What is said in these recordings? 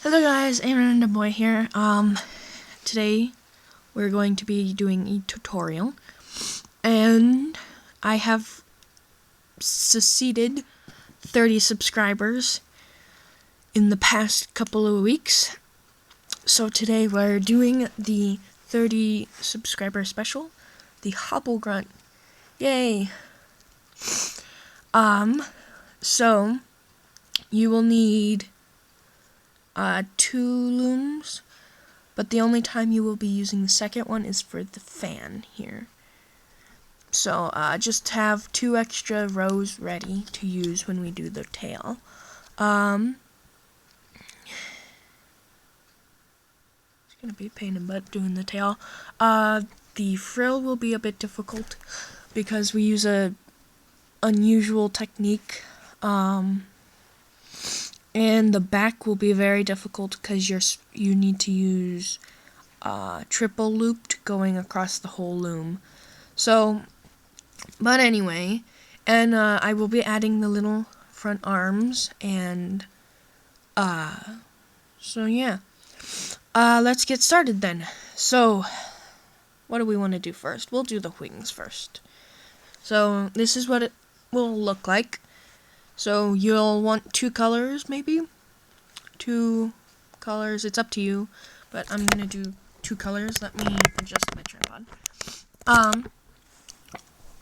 Hello guys, Aaron the boy here. Today we're going to be doing a tutorial, and I have succeeded 30 subscribers in the past couple of weeks. So today we're doing the 30 subscriber special, the Hobblegrunt. Yay! So you will need 2 looms, but the only time you will be using the second one is for the fan here. So just have 2 extra rows ready to use when we do the tail. It's gonna be a pain in the butt doing the tail. The frill will be a bit difficult because we use a unusual technique. And the back will be very difficult because you need to use triple looped going across the whole loom. So, but anyway, and I will be adding the little front arms, and so yeah. Let's get started then. So, what do we want to do first? We'll do the wings first. So, this is what it will look like. So you'll want 2 colors, maybe? 2 colors, it's up to you, but I'm gonna do 2 colors. Let me adjust my tripod.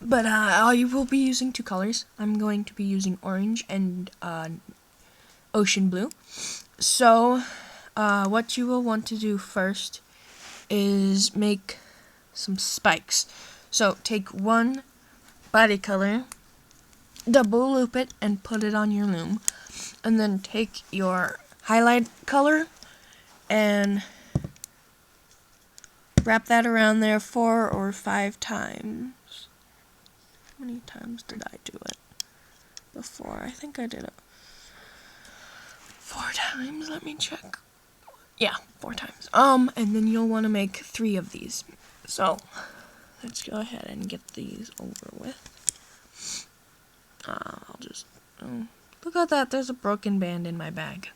But I will be using 2 colors. I'm going to be using orange and ocean blue. So what you will want to do first is make some spikes. So take 1 body color, double loop it and put it on your loom, and then take your highlight color and wrap that around there 4 or 5 times. How many times did I do it before? I think I did it 4 times. Let me check. Yeah, 4 times. And then you'll want to make 3 of these. So let's go ahead and get these over with. I'll just, look at that, there's a broken band in my bag.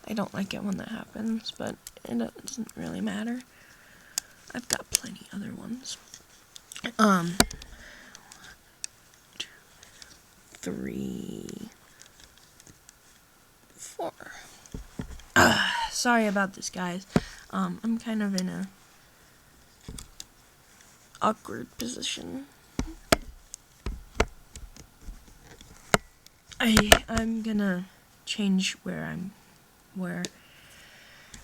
I don't like it when that happens, but it doesn't really matter. I've got plenty other ones. 1, 2, 3, 4. Sorry about this, guys. I'm kind of in a awkward position. I'm gonna change where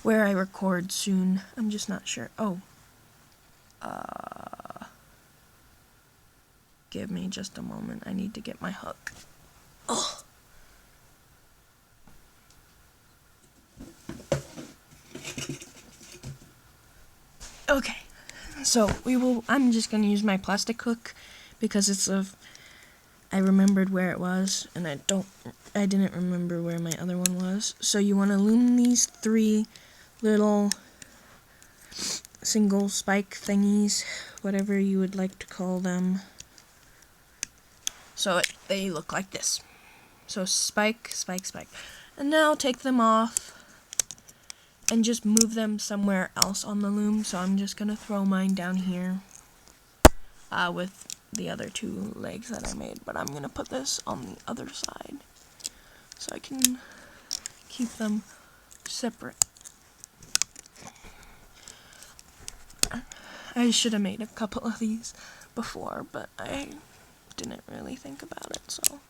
I record soon. I'm just not sure. Give me just a moment. I need to get my hook. Oh. Okay. So I'm just gonna use my plastic hook because I remembered where it was, and I didn't remember where my other one was. So you want to loom these 3 little single spike thingies, whatever you would like to call them. So they look like this. So spike, spike, spike. And now take them off and just move them somewhere else on the loom. So I'm just going to throw mine down here with the other 2 legs that I made, but I'm gonna put this on the other side so I can keep them separate. I should have made a couple of these before, but I didn't really think about it, so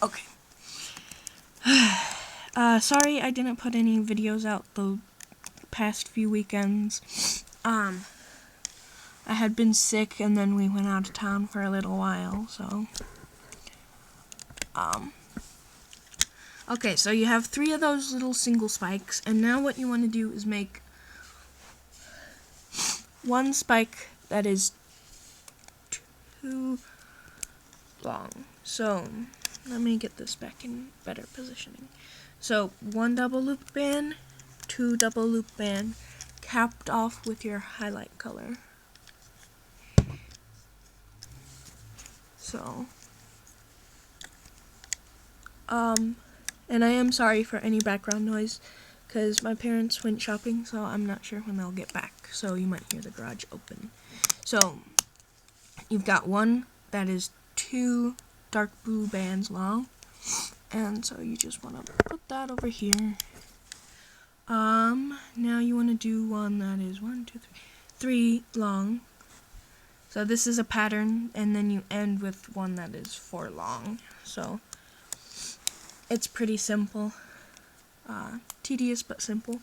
okay. Sorry I didn't put any videos out the past few weekends. I had been sick, and then we went out of town for a little while, so okay, so you have 3 of those little single spikes, and now what you want to do is make 1 spike that is 2 long. So let me get this back in better positioning. So 1 double loop band, 2 double loop band, capped off with your highlight color. So And I am sorry for any background noise, because my parents went shopping, so I'm not sure when they'll get back, so you might hear the garage open. So, you've got one that is 2 dark blue bands long, and so you just want to put that over here. Now you want to do one that is 3 long. So this is a pattern, and then you end with one that is 4 long. So it's pretty simple, tedious but simple.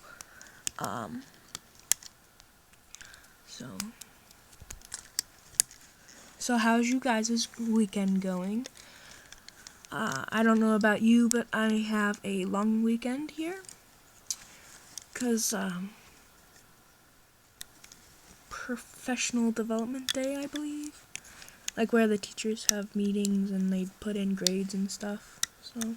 So how's you guys' weekend going? I don't know about you, but I have a long weekend here, because professional development day, I believe, like where the teachers have meetings and they put in grades and stuff. So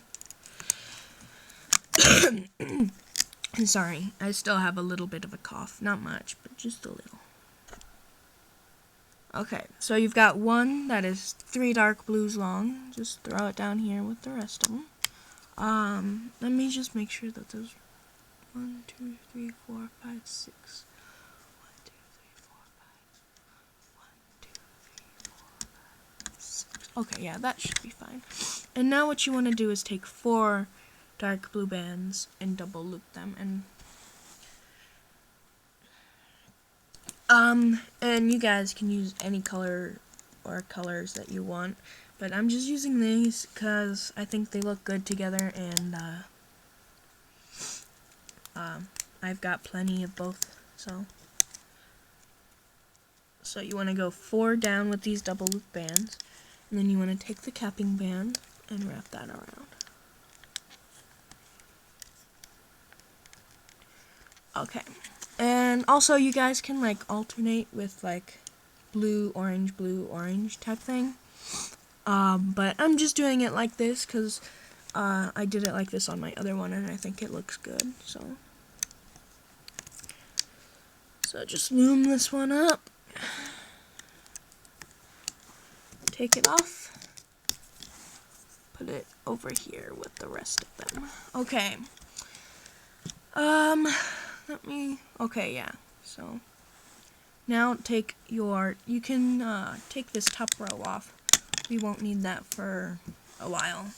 I'm sorry, I still have a little bit of a cough, not much, but just a little. Okay, so you've got one that is 3 dark blues long. Just throw it down here with the rest of them. Let me just make sure that those 1, 2, 3, 4, 5, 6. 1, 2, 3, 4, 5. 1, 2, 3, 4, 5, 6. Okay, yeah, that should be fine. And now what you want to do is take 4 dark blue bands and double loop them, and you guys can use any color or colors that you want, but I'm just using these because I think they look good together, and I've got plenty of both. So you want to go 4 down with these double loop bands, and then you want to take the capping band and wrap that around. Okay. And also you guys can like alternate with like blue, orange type thing. But I'm just doing it like this because I did it like this on my other one and I think it looks good. So just loom this one up. Take it off. Put it over here with the rest of them. Okay. Okay, yeah, so now take you can take this top row off. We won't need that for a while.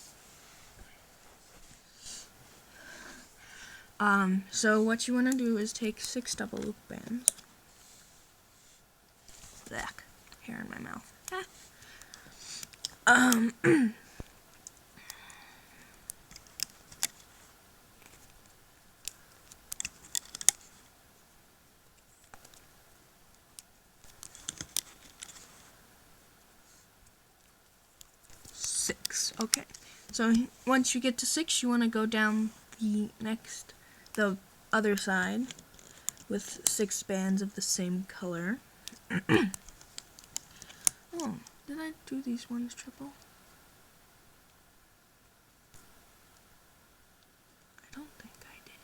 So what you want to do is take 6 double loop bands. Blech, hair in my mouth. Okay, so once you get to 6, you want to go down the other side with 6 bands of the same color. Oh, did I do these ones triple? I don't think I did.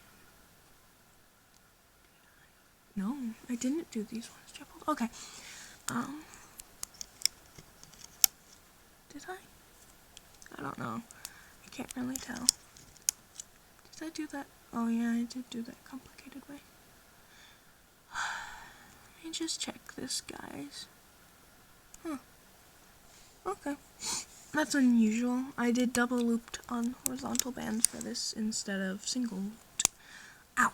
No, I didn't do these ones triple. Okay. Did I? I don't know. I can't really tell. Did I do that? Oh yeah, I did do that complicated way. Let me just check this, guys. Huh. Okay. That's unusual. I did double looped on horizontal bands for this instead of single looped. Ow.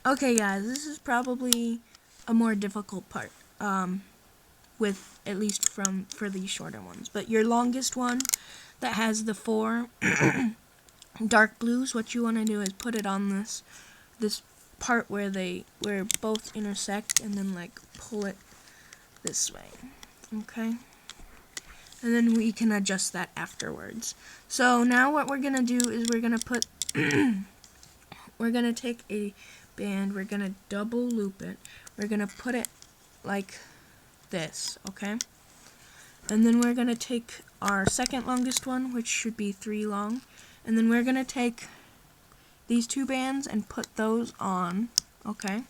Okay, guys, this is probably a more difficult part. With at least for these shorter ones, but your longest one that has the 4 dark blues, what you want to do is put it on this part where both intersect, and then like pull it this way, okay, and then we can adjust that afterwards. So now what we're gonna do is we're gonna put we're gonna take a band, we're gonna double loop it, we're gonna put it like this, okay? And then we're gonna take our second longest one, which should be 3 long, and then we're gonna take these 2 bands and put those on, okay?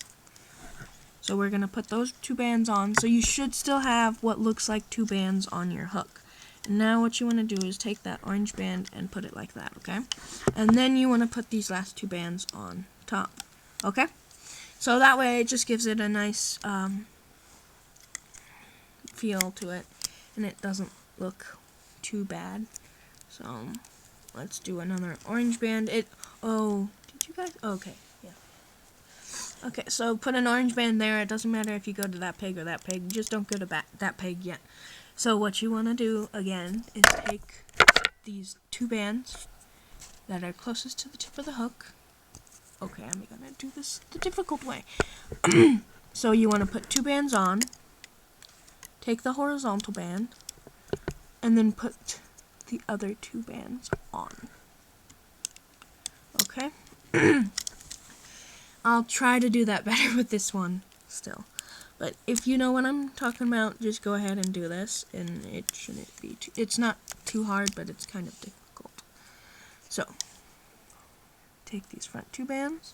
So we're gonna put those 2 bands on, so you should still have what looks like 2 bands on your hook. now what you want to do is take that orange band and put it like that, okay? And then you want to put these last two bands on top, okay? So that way it just gives it a nice feel to it, and it doesn't look too bad. So let's do another orange band. Oh, did you guys? Okay, yeah. Okay, so put an orange band there. It doesn't matter if you go to that pig or that pig. Just don't go to that pig yet. So what you want to do, again, is take these two bands that are closest to the tip of the hook. Okay, I'm going to do this the difficult way. So you want to put two bands on, take the horizontal band, and then put the other two bands on. Okay? I'll try to do that better with this one still. But if you know what I'm talking about, just go ahead and do this, and it shouldn't be it's not too hard, but it's kind of difficult. So, take these front two bands,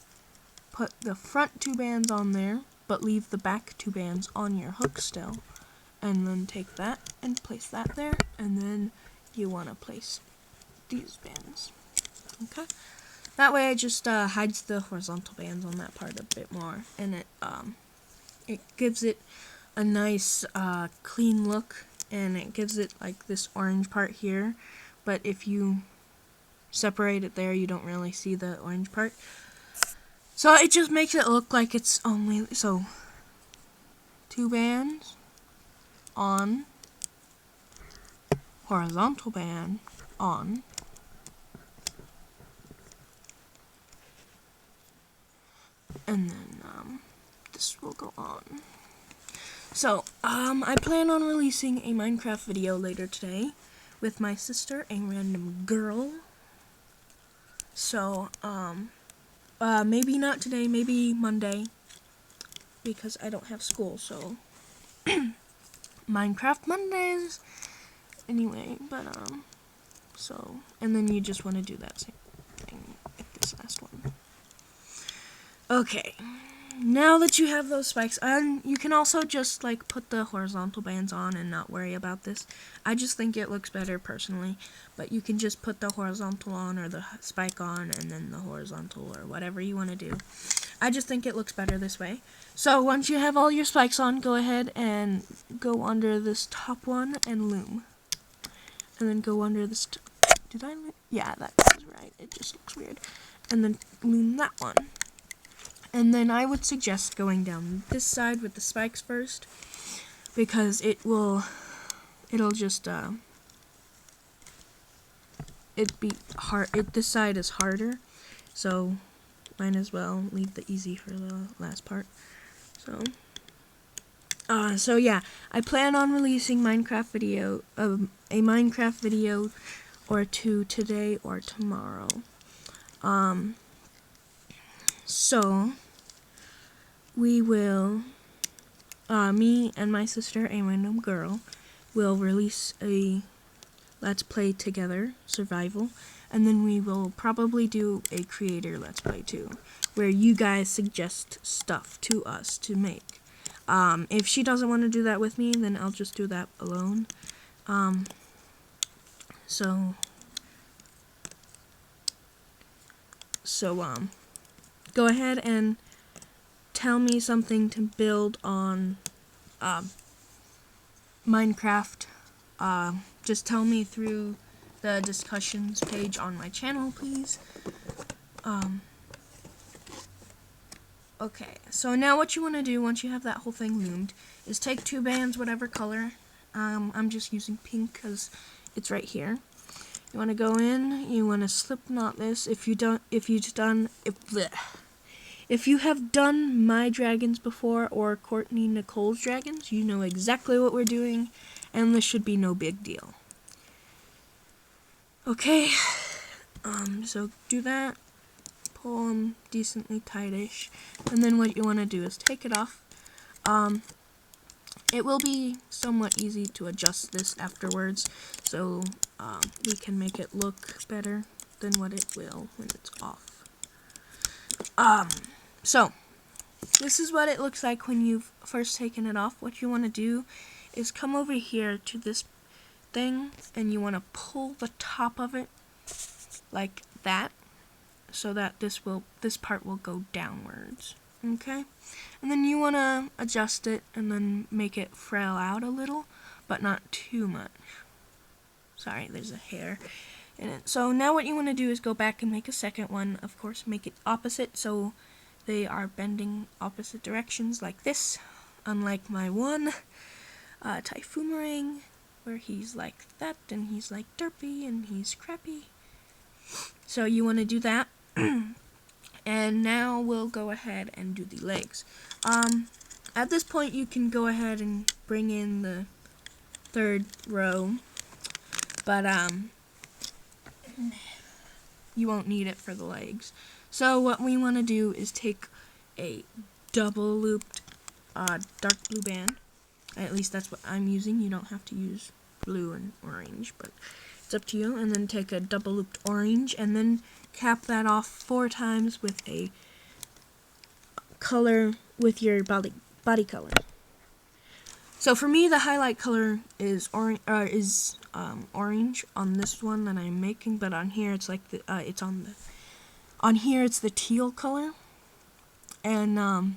put the front two bands on there, but leave the back two bands on your hook still, and then take that and place that there, and then you want to place these bands. Okay? That way it just hides the horizontal bands on that part a bit more, and it gives it a nice clean look, and it gives it like this orange part here, but if you separate it there, you don't really see the orange part. So it just makes it look like it's only, so, two bands on, horizontal band on, and then this will go on. So, I plan on releasing a Minecraft video later today with my sister, a random girl. So, maybe not today, maybe Monday, because I don't have school, so Minecraft Mondays. Anyway, but, so, and then you just want to do that same thing with this last one. Okay. Now that you have those spikes on, you can also just like put the horizontal bands on and not worry about this. I just think it looks better personally, but you can just put the horizontal on or the spike on and then the horizontal or whatever you want to do. I just think it looks better this way. So once you have all your spikes on, go ahead and go under this top one and loom. And then go under this, did I loom? Yeah, that was right. It just looks weird. And then loom that one. And then I would suggest going down this side with the spikes first, because it'll just, it'd be hard, this side is harder, so might as well leave the easy for the last part. So yeah, I plan on releasing a Minecraft video or two today or tomorrow. So we will, me and my sister, a random girl, will release a Let's Play together, survival, and then we will probably do a creator Let's Play too, where you guys suggest stuff to us to make. If she doesn't want to do that with me, then I'll just do that alone. Go ahead and tell me something to build on Minecraft. Just tell me through the discussions page on my channel, please. Okay, so now what you want to do once you have that whole thing loomed is take two bands, whatever color. I'm just using pink because it's right here. You want to go in, you want to slip knot this. If you have done my dragons before or Courtney Nicole's dragons, you know exactly what we're doing, and this should be no big deal. Okay, so do that, pull them decently tightish, and then what you want to do is take it off. It will be somewhat easy to adjust this afterwards, so we can make it look better than what it will when it's off. So this is what it looks like when you've first taken it off. What you want to do is come over here to thing, and you want to pull the top of it like that, so that this part will go downwards. Okay, and then you want to adjust it and then make it frail out a little, but not too much. Sorry, there's a hair in it. So now what you want to do is go back and make a second one. Of course, make it opposite, so they are bending opposite directions like this, unlike my one Typhoomerang, where he's like that, and he's like derpy, and he's crappy. So you want to do that. And now we'll go ahead and do the legs. At this point, you can go ahead and bring in the third row, but you won't need it for the legs. So what we want to do is take a double looped dark blue band. At least that's what I'm using. You don't have to use blue and orange, but it's up to you. And then take a double looped orange, and then cap that off 4 times with a color with your body color. So for me, the highlight color is orange on this one that I'm making, but on here it's like on here it's the teal color, and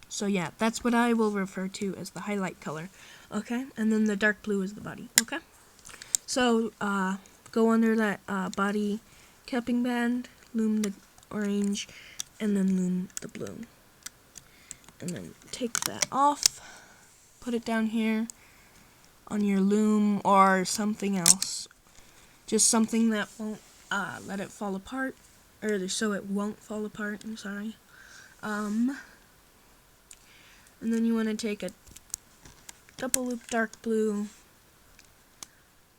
so yeah, that's what I will refer to as the highlight color. Okay, and then the dark blue is the body. Okay, so go under that body capping band, loom the orange, and then loom the blue. And then take that off, put it down here on your loom or something else. Just something that won't let it fall apart, or so it won't fall apart, I'm sorry. And then you want to take a double loop dark blue,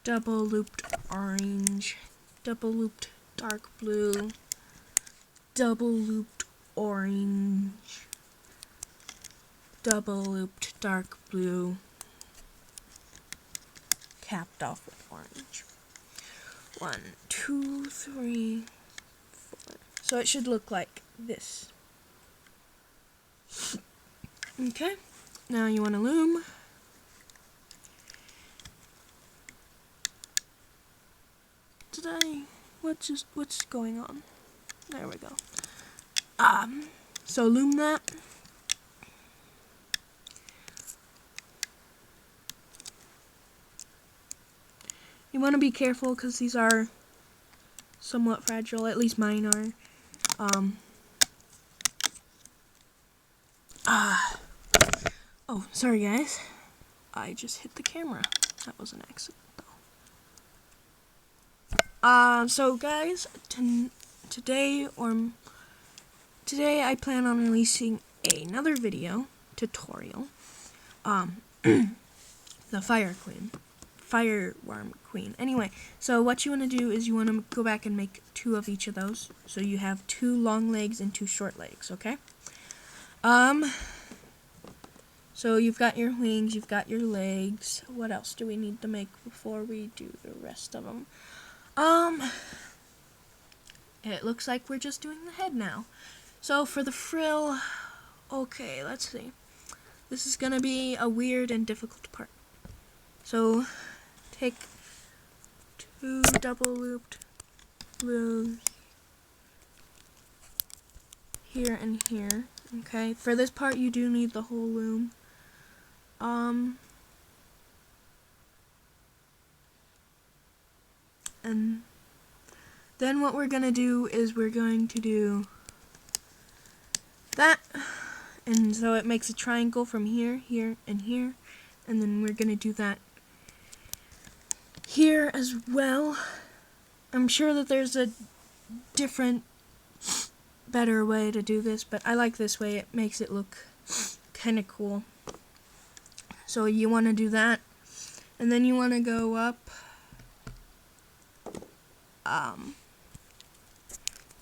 double looped orange, double looped dark blue, double looped orange, double looped dark blue, capped off with orange. 1, 2, 3, 4. So it should look like this. Okay, now you want to loom. What's going on? There we go. So loom that. You want to be careful because these are somewhat fragile, at least mine are. Oh, sorry guys. I just hit the camera. That was an accident though. So guys, today I plan on releasing another video tutorial. The fireworm queen. Anyway, so what you want to do is you want to go back and make 2 of each of those. So you have 2 long legs and 2 short legs, okay? So you've got your wings, you've got your legs. What else do we need to make before we do the rest of them? It looks like we're just doing the head now. So for the frill, okay, let's see. This is gonna be a weird and difficult part. So take 2 double looped blues here and here. Okay, for this part you do need the whole loom. And then what we're gonna do is we're going to do that, and so it makes a triangle from here, here, and here, and then we're gonna do that here as well. I'm sure that there's a different, better way to do this, but I like this way. It makes it look kind of cool. So you want to do that, and then you want to go up.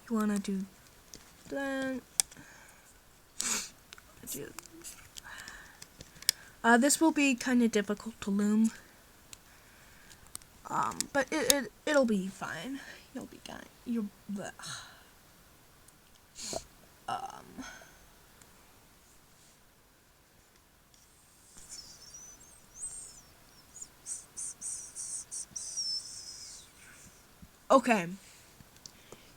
You want to do that. This will be kind of difficult to loom. But it'll be fine. You'll be fine. Okay,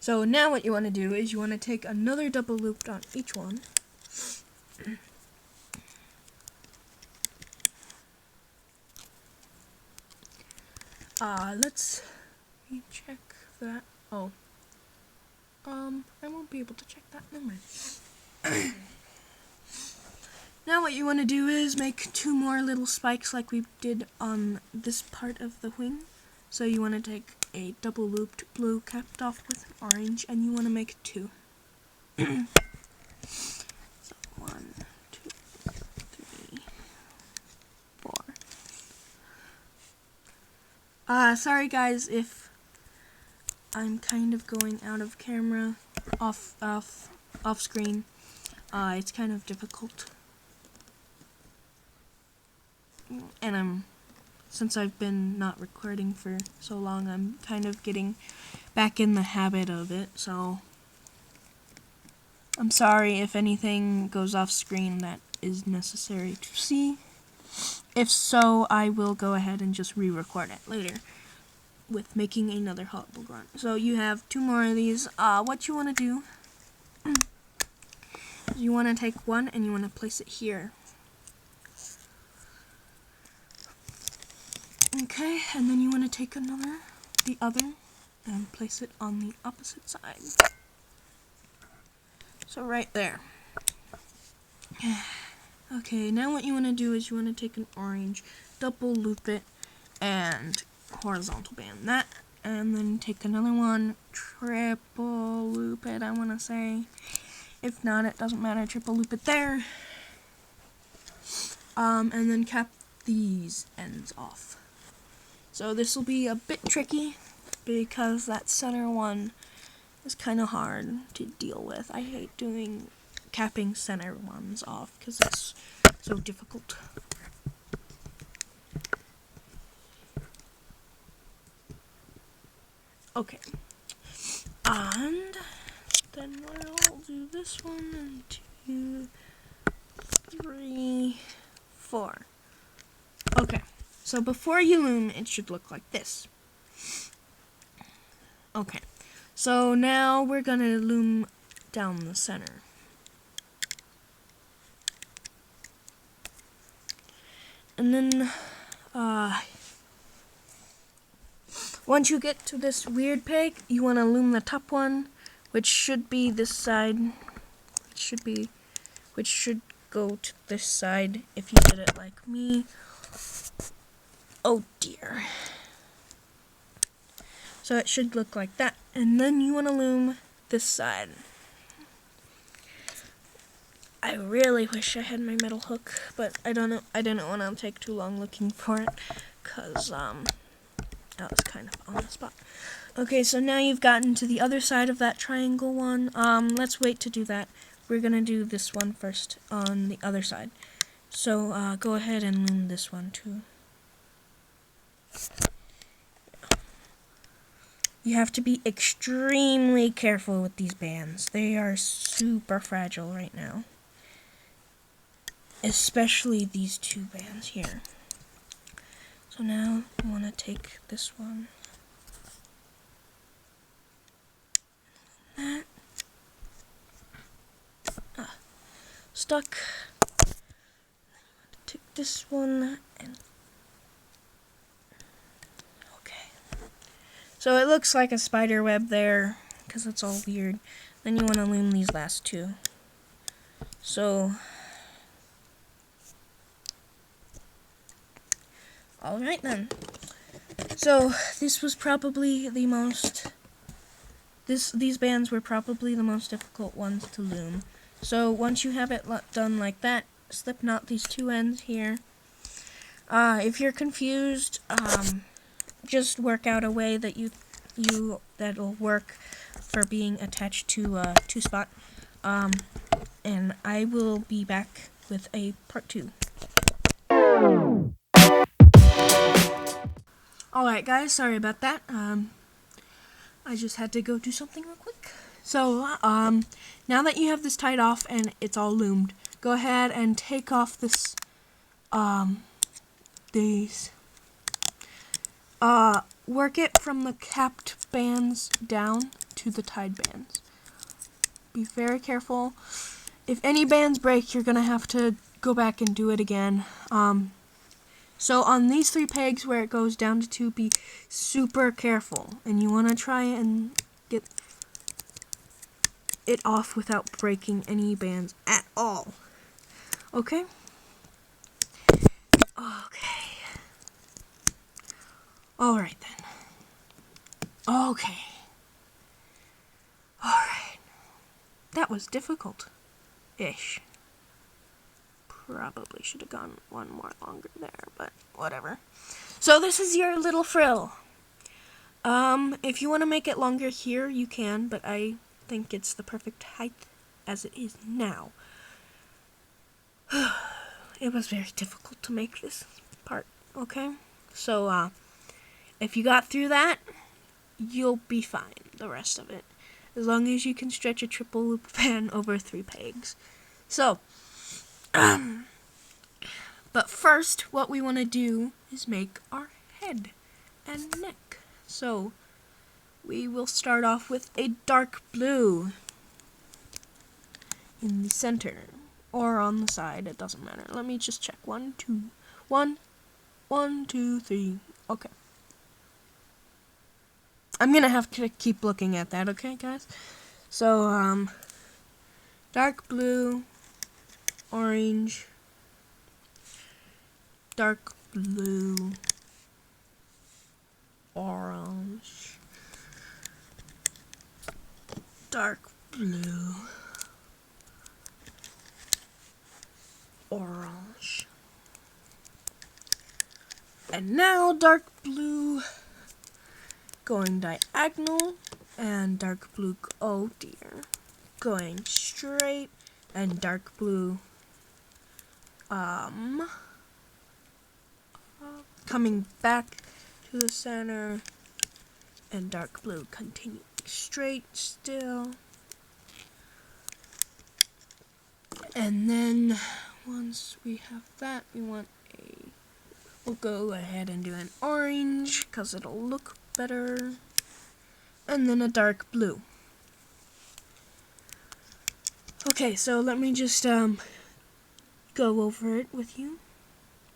so now what you want to do is you want to take another double loop on each one. Let's check that. Oh, I won't be able to check that. Never mind. Now what you want to do is make 2 more little spikes like we did on this part of the wing. So you want to take a double looped blue capped off with an orange, and you want to make 2. So 1, 2, 3, 4. Sorry guys if I'm kind of going out of camera, off screen. It's kind of difficult. And since I've been not recording for so long, I'm kind of getting back in the habit of it, so I'm sorry if anything goes off screen that is necessary to see. If so, I will go ahead and just re-record it later with making another Hobblegrunt. So you have 2 more of these. What you want to do is you want to take one and you want to place it here. Okay, and then you want to take the other, and place it on the opposite side. So right there. Okay, now what you want to do is you want to take an orange, double loop it, and horizontal band that, and then take another one, triple loop it, I want to say. If not, it doesn't matter, triple loop it there. And then cap these ends off. So this will be a bit tricky because that center one is kind of hard to deal with. I hate capping center ones off because it's so difficult. Okay, and then we'll do this one, 2, 3, 4. Okay. So before you loom, it should look like this. Okay, so now we're going to loom down the center. And then, once you get to this weird peg, you want to loom the top one, which should be this side. Which should go to this side if you did it like me. Oh dear. So it should look like that. And then you want to loom this side. I really wish I had my metal hook, but I don't know. I didn't want to take too long looking for it, because that was kind of on the spot. Okay, so now you've gotten to the other side of that triangle one. Let's wait to do that. We're going to do this one first on the other side. So go ahead and loom this one too. You have to be extremely careful with these bands. They are super fragile right now. Especially these 2 bands here. So now you want to take this one. That. Stuck. Take this one and so it looks like a spider web there, because it's all weird. Then you want to loom these last 2. So, alright then. So, this was probably the most, these bands were probably the most difficult ones to loom. So, once you have it done like that, slip knot these 2 ends here. If you're confused, just work out a way that that'll work for being attached to a 2-spot. And I will be back with a part 2. Alright guys, sorry about that. I just had to go do something real quick. So, now that you have this tied off and it's all loomed, go ahead and take off these work it from the capped bands down to the tied bands. Be very careful. If any bands break, you're going to have to go back and do it again. So on these 3 pegs where it goes down to 2, be super careful. And you want to try and get it off without breaking any bands at all. Okay? Okay. Alright then. Okay. Alright. That was difficult-ish. Probably should have gone one more longer there, but whatever. So this is your little frill. If you want to make it longer here, you can, but I think it's the perfect height as it is now. It was very difficult to make this part, okay? So, if you got through that, you'll be fine, the rest of it. As long as you can stretch a triple loop band over 3 pegs. So, but first, what we want to do is make our head and neck. So, we will start off with a dark blue in the center. Or on the side, it doesn't matter. Let me just check. 1, 2, 1, 1, 2, 3. Okay. I'm gonna have to keep looking at that, okay, guys? So, dark blue, orange, dark blue, orange, dark blue, orange, and now dark blue going diagonal, and dark blue, oh dear, going straight, and dark blue coming back to the center, and dark blue continuing straight still. And then once we have that, we'll go ahead and do an orange because it'll look better, and then a dark blue. Okay, so let me just go over it with you.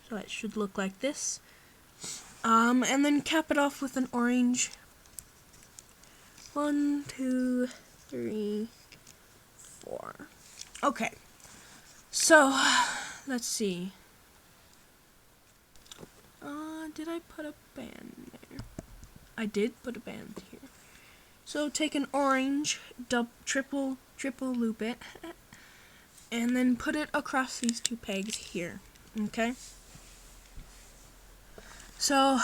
So it should look like this. And then cap it off with an orange. 1, 2, 3, 4. Okay. So, let's see. Did I put a band there? I did put a band here. So take an orange, triple loop it, and then put it across these 2 pegs here. Okay? So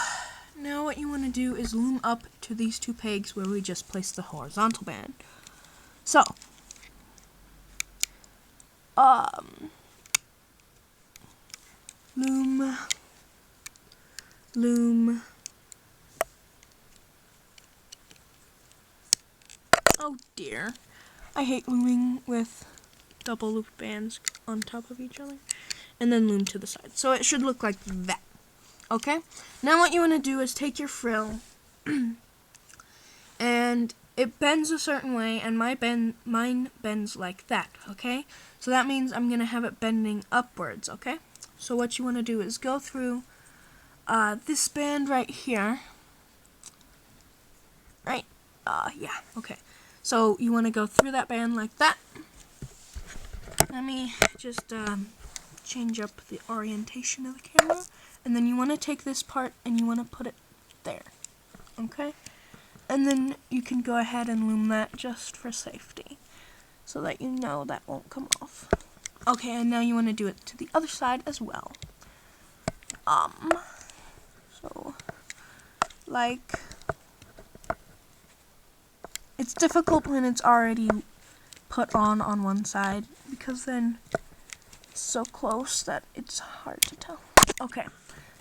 now what you want to do is loom up to these 2 pegs where we just placed the horizontal band. So, loom. Oh dear. I hate looming with double loop bands on top of each other. And then loom to the side. So it should look like that. Okay? Now what you want to do is take your frill and it bends a certain way, and mine bends like that, okay? So that means I'm going to have it bending upwards, okay? So what you want to do is go through this band right here. Right? Yeah, okay. So you want to go through that band like that. Let me just change up the orientation of the camera. And then you want to take this part and you want to put it there. Okay? And then you can go ahead and loom that just for safety, so that you know that won't come off. Okay, and now you want to do it to the other side as well. So, like, it's difficult when it's already put on one side, because then it's so close that it's hard to tell. Okay,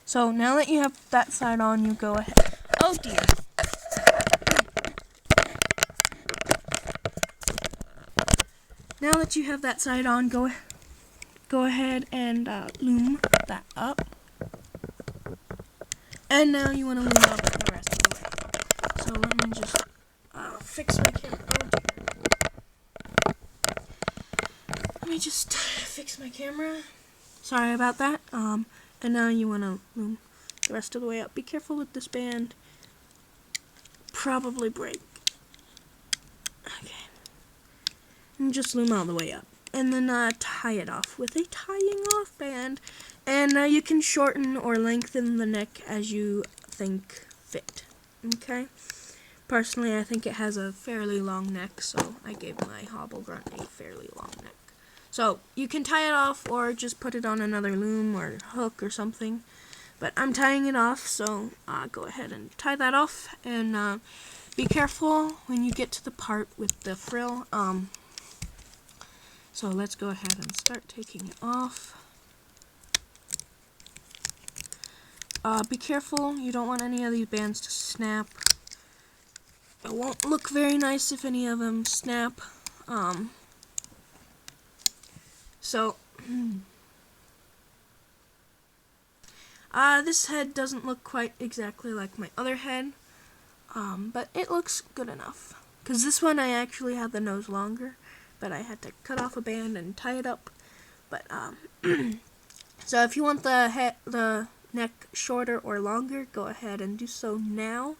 so now that you have that side on, you go ahead. Oh dear. Now that you have that side on, go ahead and loom that up. And now you want to loom up the rest of the way. and just fix my camera. Let me just fix my camera. Sorry about that. And now you want to loom the rest of the way up. Be careful with this band. Probably break. Okay. And just loom all the way up. And then tie it off with a tying off band. And you can shorten or lengthen the neck as you think fit. Okay? Personally, I think it has a fairly long neck, so I gave my Hobblegrunt a fairly long neck. So, you can tie it off or just put it on another loom or hook or something. But I'm tying it off, so go ahead and tie that off. And be careful when you get to the part with the frill. So let's go ahead and start taking it off. Be careful, you don't want any of these bands to snap. It won't look very nice if any of them snap. This head doesn't look quite exactly like my other head, but it looks good enough. Because this one I actually had the nose longer, but I had to cut off a band and tie it up. But so if you want the neck shorter or longer, go ahead and do so now.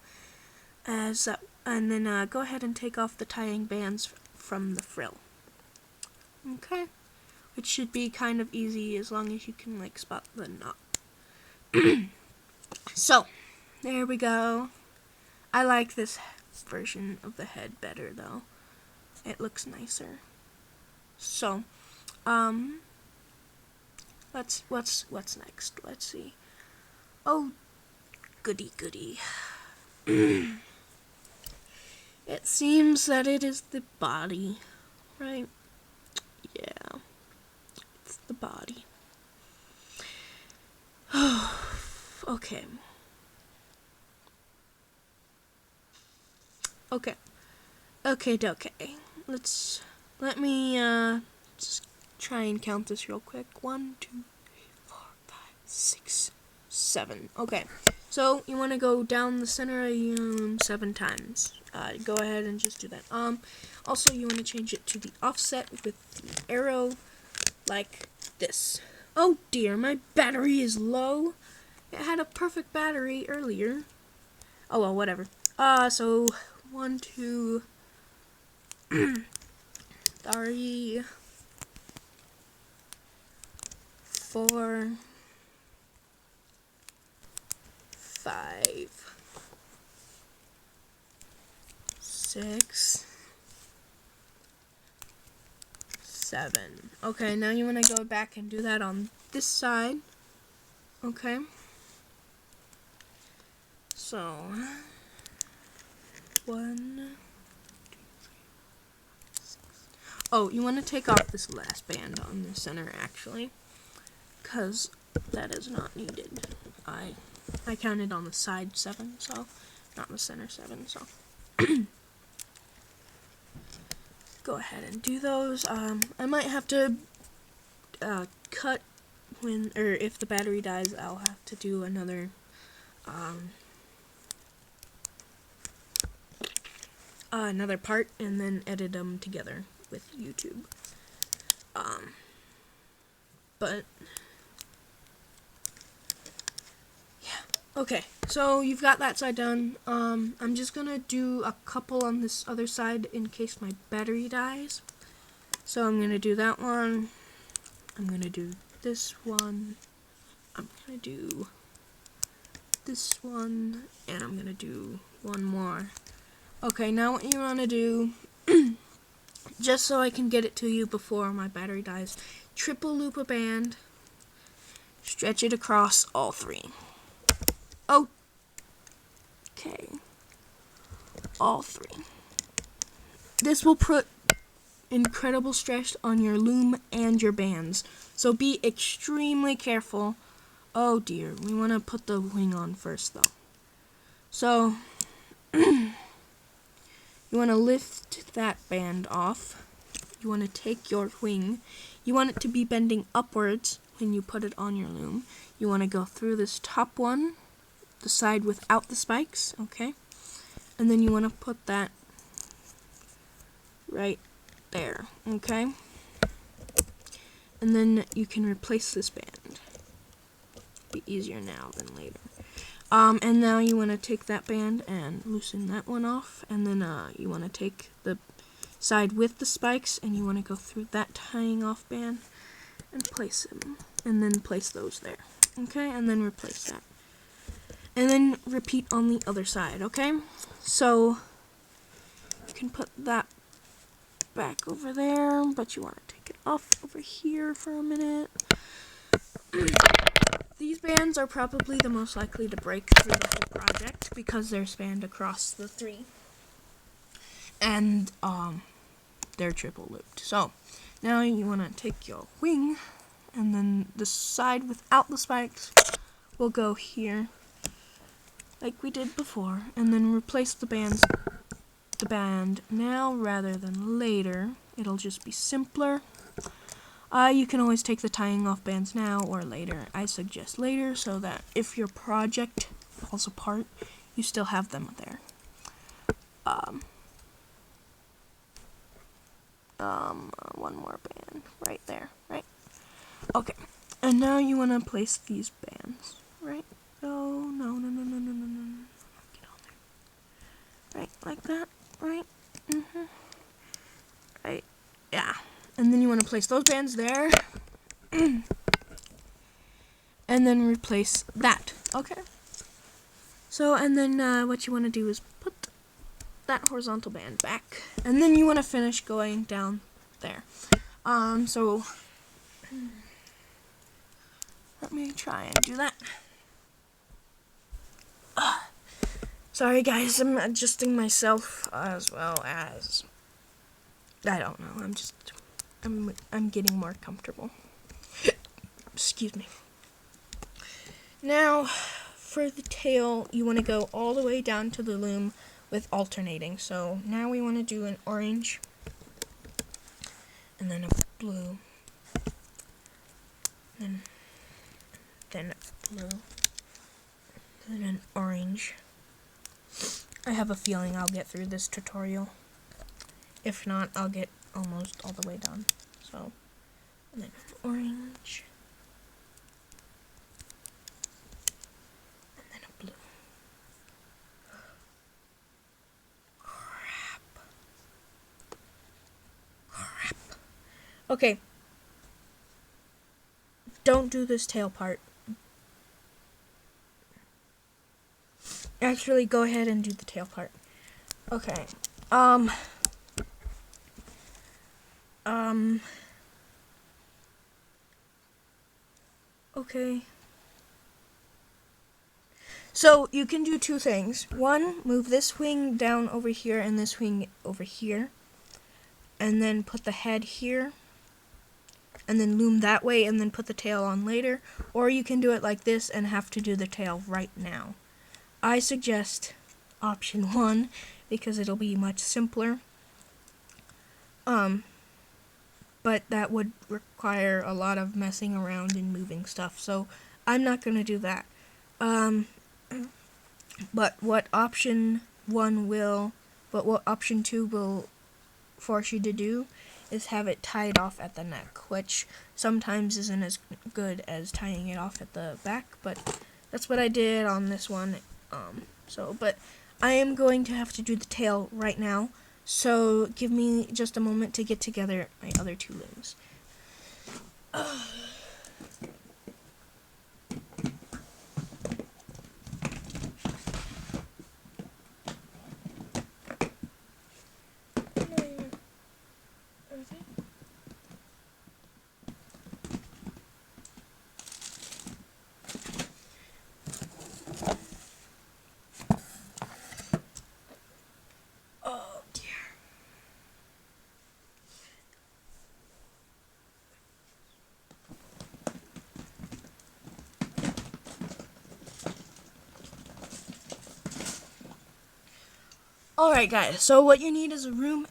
And then go ahead and take off the tying bands from the frill. Okay, which should be kind of easy as long as you can like spot the knot. So there we go. I like this version of the head better though. It looks nicer. So, what's next? Let's see. Oh, goody goody. It seems that it is the body, right? Yeah, it's the body. Okay. Okay. Let me just try and count this real quick. 1, 2, 3, 4, 5, 6, 7. Okay, so you want to go down the center of your loom 7 times. Go ahead and just do that. Also you want to change it to the offset with the arrow like this. Oh dear, my battery is low. It had a perfect battery earlier. Oh well, whatever. So 1, 2, 3, 4, 5, 6, 7. Okay, now you want to go back and do that on this side. Okay. So 1, 2, 3, 6. Oh, you want to take off this last band on the center actually, because that is not needed. I counted on the side 7, so not the center 7. So go ahead and do those. I might have to cut if the battery dies. I'll have to do another part and then edit them together with YouTube. But yeah, okay, so you've got that side done. I'm just gonna do a couple on this other side in case my battery dies. So I'm gonna do that one, I'm gonna do this one, I'm gonna do this one, and I'm gonna do one more. Okay, now what you want to do, just so I can get it to you before my battery dies, triple loop a band, stretch it across all 3. Oh, okay, all 3. This will put incredible stress on your loom and your bands, so be extremely careful. Oh dear, we want to put the wing on first though. So you want to lift that band off. You want to take your wing. You want it to be bending upwards when you put it on your loom. You want to go through this top one, the side without the spikes, okay? and then you want to put that right there, okay? And then you can replace this band. Be easier now than later. And now you want to take that band and loosen that one off, and then you want to take the side with the spikes, and you want to go through that tying off band and place them, and then place those there, okay? And then replace that, and then repeat on the other side, okay? So you can put that back over there, but you want to take it off over here for a minute. These bands are probably the most likely to break through the whole project because they're spanned across the 3. And they're triple looped. So now you want to take your wing, and then the side without the spikes will go here like we did before, and then replace the band now rather than later. It'll just be simpler. You can always take the tying off bands now or later. I suggest later so that if your project falls apart, you still have them there. One more band right there, right? Okay, and now you want to place these bands, right? Oh, no. Get on there. Right, like that, right? Right, yeah. And then you want to place those bands there. And then replace that. Okay. So, and then what you want to do is put that horizontal band back. And then you want to finish going down there. So, let me try and do that. Sorry guys, I'm adjusting myself as well as, I don't know, I'm getting more comfortable. Excuse me. Now, for the tail, you want to go all the way down to the loom with alternating. So now we want to do an orange, and then a blue, and then a blue, and then an orange. I have a feeling I'll get through this tutorial. If not, I'll get almost all the way done. So, and then orange, and then a blue. Crap. Okay. Don't do this tail part. Actually, go ahead and do the tail part. Okay. Okay. So, you can do 2 things. One, move this wing down over here and this wing over here. And then put the head here. And then loom that way and then put the tail on later. Or you can do it like this and have to do the tail right now. I suggest option 1 because it'll be much simpler. But that would require a lot of messing around and moving stuff, so I'm not going to do that. But what option 2 will force you to do is have it tied off at the neck, which sometimes isn't as good as tying it off at the back, but that's what I did on this one. But I am going to have to do the tail right now, so give me just a moment to get together my other 2 looms. Alright guys, so what you need is a loom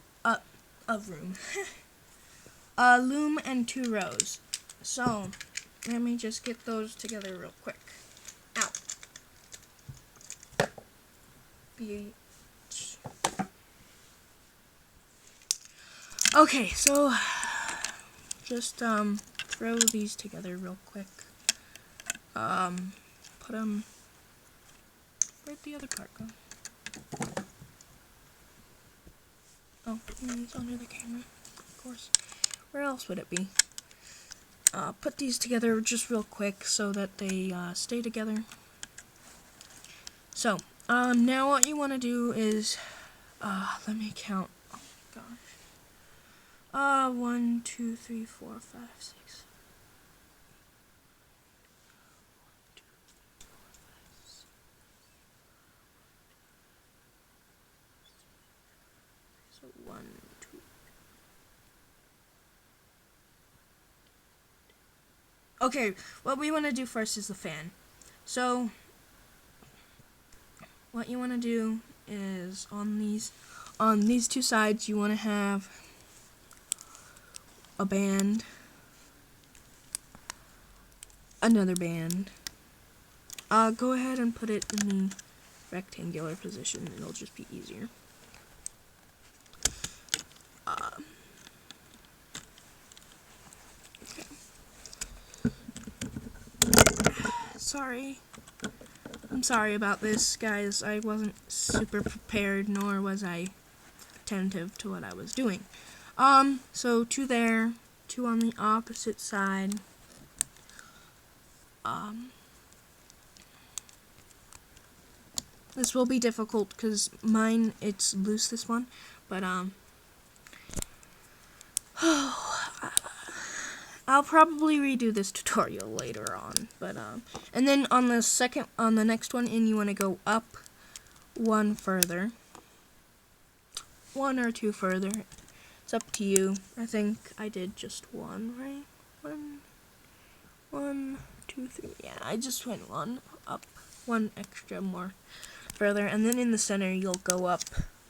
and 2 rows. So, let me just get those together real quick. Ow. Okay, so just throw these together real quick. Put them. Where'd the other part go? Oh, it's under the camera, of course. Where else would it be? Put these together just real quick so that they stay together. So, now what you want to do is, let me count. Oh my gosh. 1, 2, 3, 4, 5, 6. So 1, 2. Okay, what we want to do first is the fan. So, what you want to do is on these two sides, you want to have a band, another band. Go ahead and put it in the rectangular position. It'll just be easier. Sorry. I'm sorry about this, guys. I wasn't super prepared, nor was I attentive to what I was doing. So 2 there, 2 on the opposite side. This will be difficult because mine, it's loose, this one, but I'll probably redo this tutorial later on, but and then on the next one in, you want to go up 1 further, 1 or 2 further. It's up to you. I think I did just 1, right? 1, 2, 3. Yeah, I just went 1 up, 1 extra more further, and then in the center you'll go up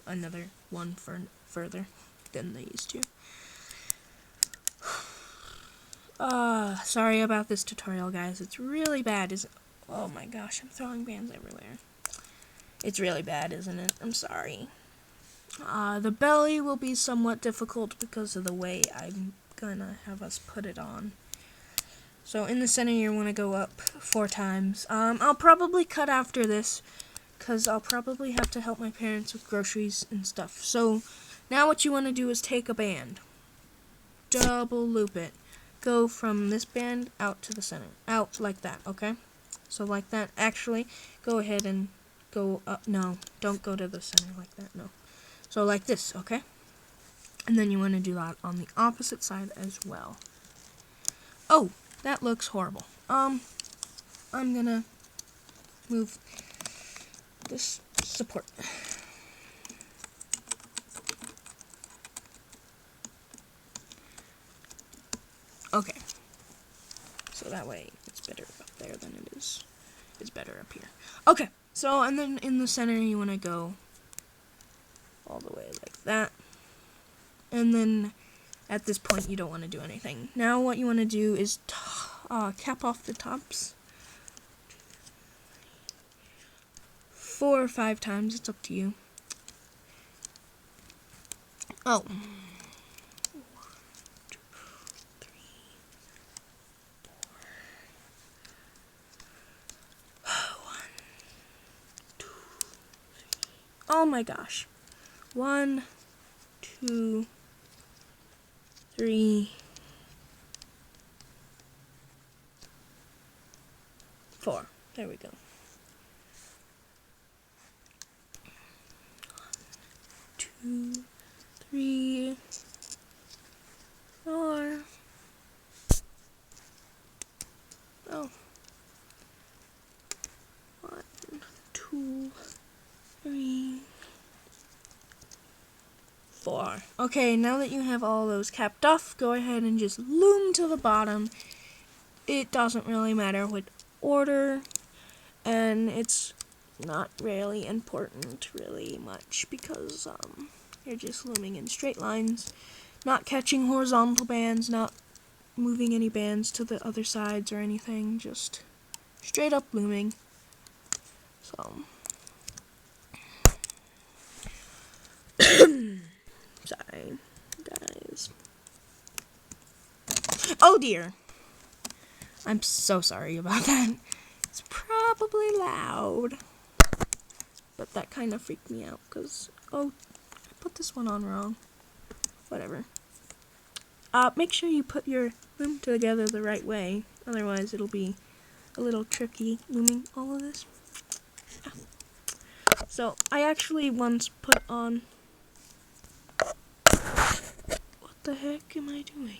another 1 further than these 2. Sorry about this tutorial, guys. It's really bad, oh my gosh, I'm throwing bands everywhere. It's really bad, isn't it? I'm sorry. The belly will be somewhat difficult because of the way I'm gonna have us put it on. So in the center, you want to go up 4 times. I'll probably cut after this, because I'll probably have to help my parents with groceries and stuff. So now what you want to do is take a band, double loop it. Go from this band out to the center. Out like that, okay? So like that. Actually, go ahead and go up. No, don't go to the center like that, no. So like this, okay? And then you want to do that on the opposite side as well. Oh, that looks horrible. I'm gonna move this support. Okay, so that way it's better up there than it's better up here. Okay, so and then in the center you want to go all the way like that, and then at this point you don't want to do anything. Now what you want to do is cap off the tops 4 or 5 times, it's up to you. Oh. 1, 2, 3. Oh my gosh. 1, 2, 3, 4. There we go. 1, 2, 3, 4. Oh. 1, 2, 3, 4. Okay, now that you have all those capped off, go ahead and just loom to the bottom. It doesn't really matter what order, and it's not really important really much because you're just looming in straight lines, not catching horizontal bands, not moving any bands to the other sides or anything, just straight up looming. So sorry guys Oh dear. I'm so sorry about that. It's probably loud. But that kind of freaked me out because, oh, I put this one on wrong. Whatever. Make sure you put your loom together the right way. Otherwise, it'll be a little tricky looming all of this. So, I actually once put on... What the heck am I doing?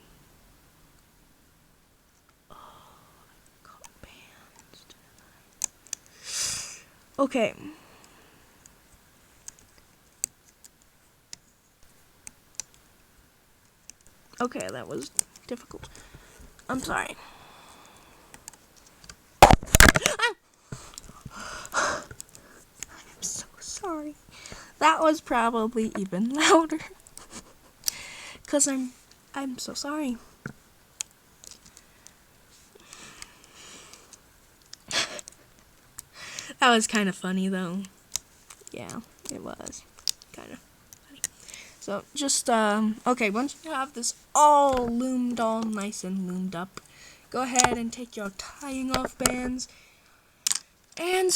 Oh, I got bands, didn't I? Okay. Okay, that was difficult. I'm sorry. I'm so sorry. That was probably even louder. 'Cause I'm so sorry. That was kind of funny though. Yeah, it was kind of funny. So just okay, once you have this all nice and loomed up, go ahead and take your tying off bands and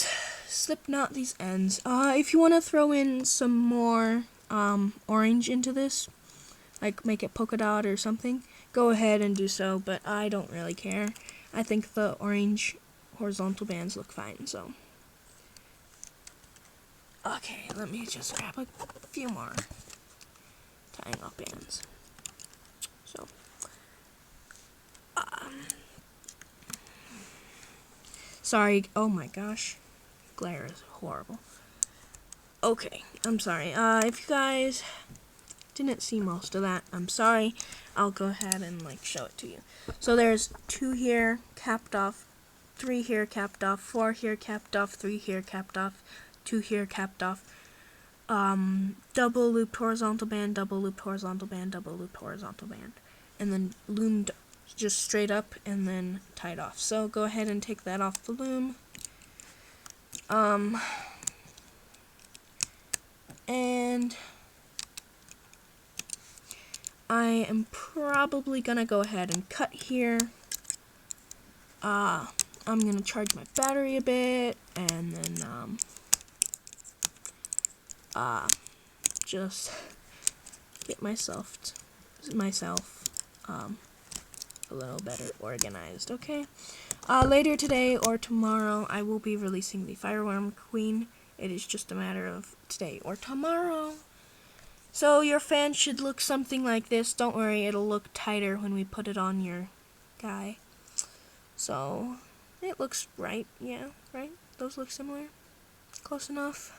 slip knot these ends. If you want to throw in some more orange into this, like make it polka dot or something, go ahead and do so, but I don't really care. I think the orange horizontal bands look fine, so. Okay, let me just grab a few more tying off bands. So, sorry, oh my gosh, glare is horrible. Okay, I'm sorry. If you guys didn't see most of that, I'm sorry. I'll go ahead and show it to you. So there's 2 here capped off, 3 here capped off, 4 here capped off, 3 here capped off, 2 here capped off, double looped horizontal band, double looped horizontal band, double looped horizontal band, and then loomed just straight up and then tied off. So go ahead and take that off the loom. And I am probably gonna go ahead and cut here. I'm gonna charge my battery a bit, and then just get myself a little better organized. Okay. Later today or tomorrow, I will be releasing the Fireworm Queen. It is just a matter of today or tomorrow. So your fan should look something like this. Don't worry, it'll look tighter when we put it on your guy. So it looks right. Yeah, right? Those look similar. Close enough.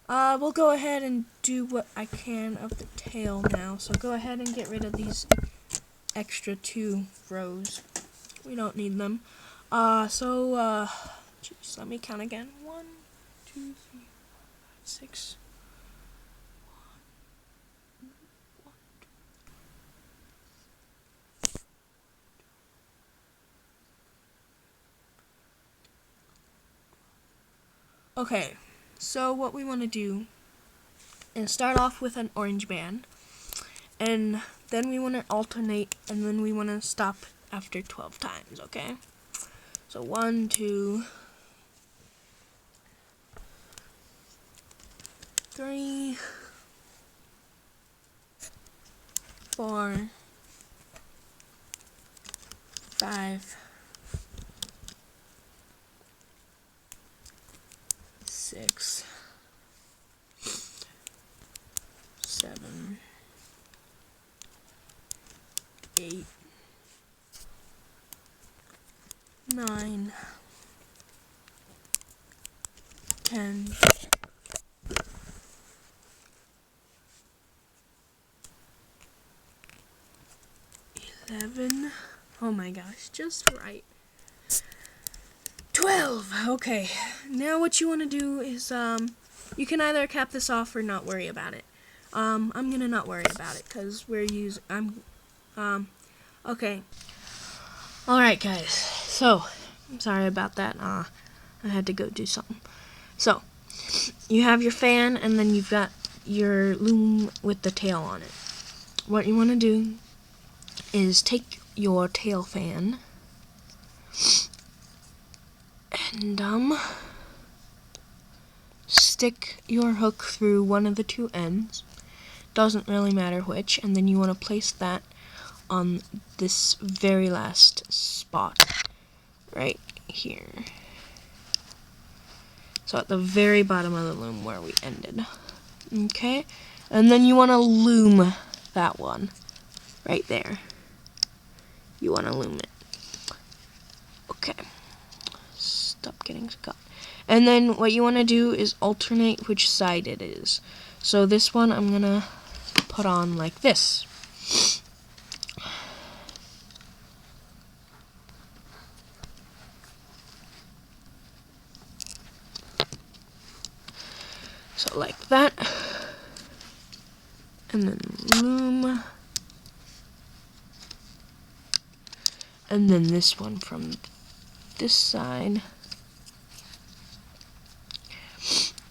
We'll go ahead and do what I can of the tail now. So go ahead and get rid of these extra 2 rows. We don't need them. Geez, let me count again. 1, 2, 3, 4, 5, 6. 1, 2. Okay, so what we want to do is start off with an orange band, and then we want to alternate, and then we want to stop after 12 times, okay? So 1, 2, 3, 4, 5, 6, 7, 8, 9, 10, 11. Oh my gosh, just right. 12. Okay. Now what you want to do is you can either cap this off or not worry about it. I'm gonna not worry about it because okay. Alright guys, so I'm sorry about that. I had to go do something. So you have your fan, and then you've got your loom with the tail on it. What you want to do is take your tail fan and stick your hook through one of the two ends. Doesn't really matter which, and then you want to place that on this very last spot right here. So at the very bottom of the loom where we ended. Okay? And then you want to loom that one right there. You want to loom it. Okay. Stop getting caught. And then what you want to do is alternate which side it is. So this one I'm going to put on like this. So like that. And then loom. And then this one from this side.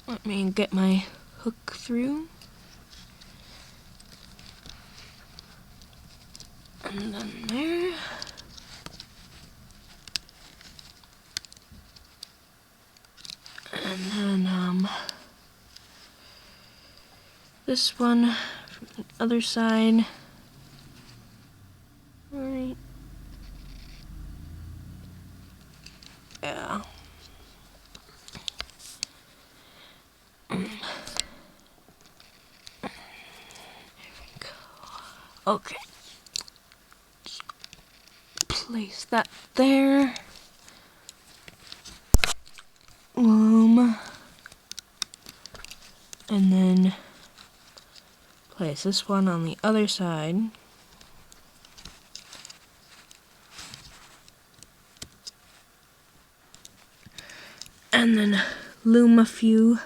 Let me get my hook through. And then there. And then this one from the other side. Right. Yeah. Okay. Just place that there. Loom. And then place this one on the other side. And then loom a few.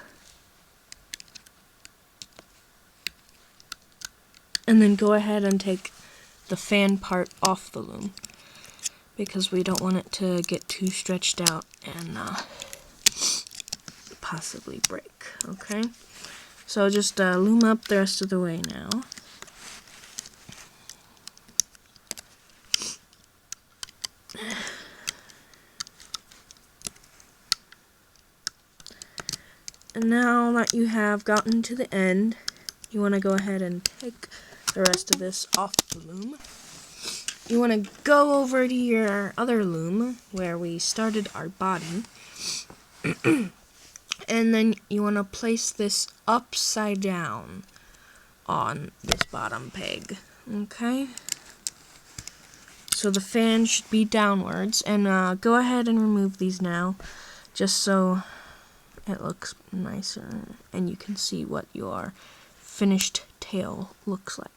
And then go ahead and take the fan part off the loom, because we don't want it to get too stretched out and possibly break. Okay? So just loom up the rest of the way now. And now that you have gotten to the end, you want to go ahead and take the rest of this off the loom. You want to go over to your other loom where we started our body. And then you want to place this upside down on this bottom peg. Okay? So the fan should be downwards. And go ahead and remove these now, just so it looks nicer and you can see what your finished tail looks like.